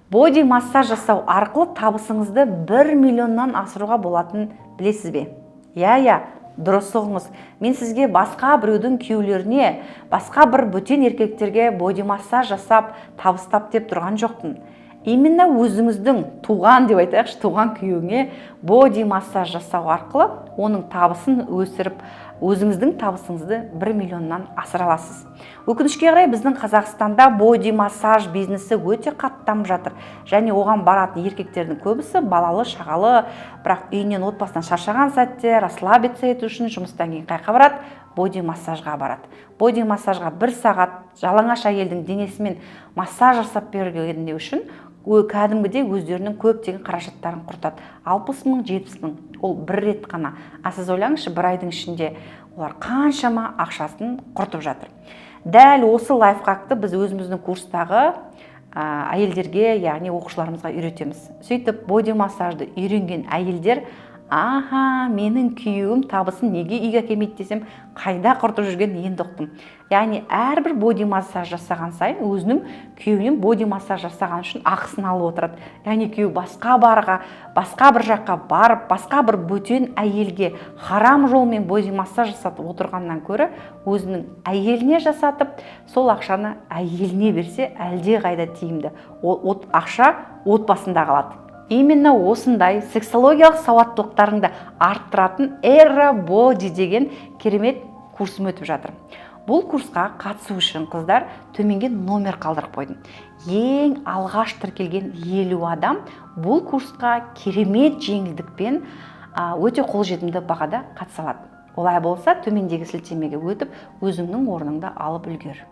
Боди массаж жасау арқылы табысыңызды 1 миллионнан асыруға болатын білесіз бе? Иә, дұрыс ұғыңыз. Мен сізге басқа біреудің күйеулеріне, басқа бір бөтен еркектерге боди массаж жасап, табыстап деп тұрған жоқпын. Именно өзіңіздің туған деп айтайықшы, туған күйеуіңе боди массаж жасау арқылы оның табысын өсіріп, өзіңіздің табысыңызды 1 миллионнан асыра аласыз. Өкінішке қарай біздің Қазақстанда боди массаж бизнесі өте қатты дамып жатыр. Және оған баратын еркектердің көбісі балалы, шағалы, бірақ үйінен отбасынан шаршаған сәтте расслабиться ету үшін жұмыстан кейін қайқа барады? Боди массажға барады. Боди массажға 1 сағат жалаңаш әйелдің денесімен массаж жасап бергені үшін кәдімгідей өздерінің көптеген қаражаттарын құртады. 60 мың, 70 мың. Ол бір рет қана. Сіз ойлаңызшы, бір айдың ішінде олар қаншама ақшасын құртып жатыр. Дәл осы лайфхакты біз өзіміздің курстағы әйелдерге, яғни оқушыларымызға үйретеміз. Сөйтіп, боди массажды үйренген әйелдер, менің күйеуім табысын неге үйге әкелмейді десем, қайда құртып жүрген енді ұқтым. Яғни әрбір боди массаж жасаған сайын өзінің күйеуінен боди массаж жасаған үшін ақысын алып отырады. Яғни күйеу басқа бір жаққа барып, басқа бір бөтен әйелге харам жолмен боди массаж жасатып отырғаннан көрі, өзінің әйеліне жасатып, сол ақшаны әйеліне берсе, әлде қайда тиімді. Ақша отбасында қалады. Именно осындай сексологиялық сауаттылықтарыңды арттыратын Эра Боди деген керемет курсым өтіп жатыр. Бұл курсқа қатысу үшін қыздар төменге номер қалдырып қойдым. Ең алғаш тіркелген 50 адам бұл курсқа керемет жеңілдікпен өте қолжетімді бағада қатыса алады. Олай болса төмендегі сілтемеге өтіп өзіңнің орныңды алып үлгер.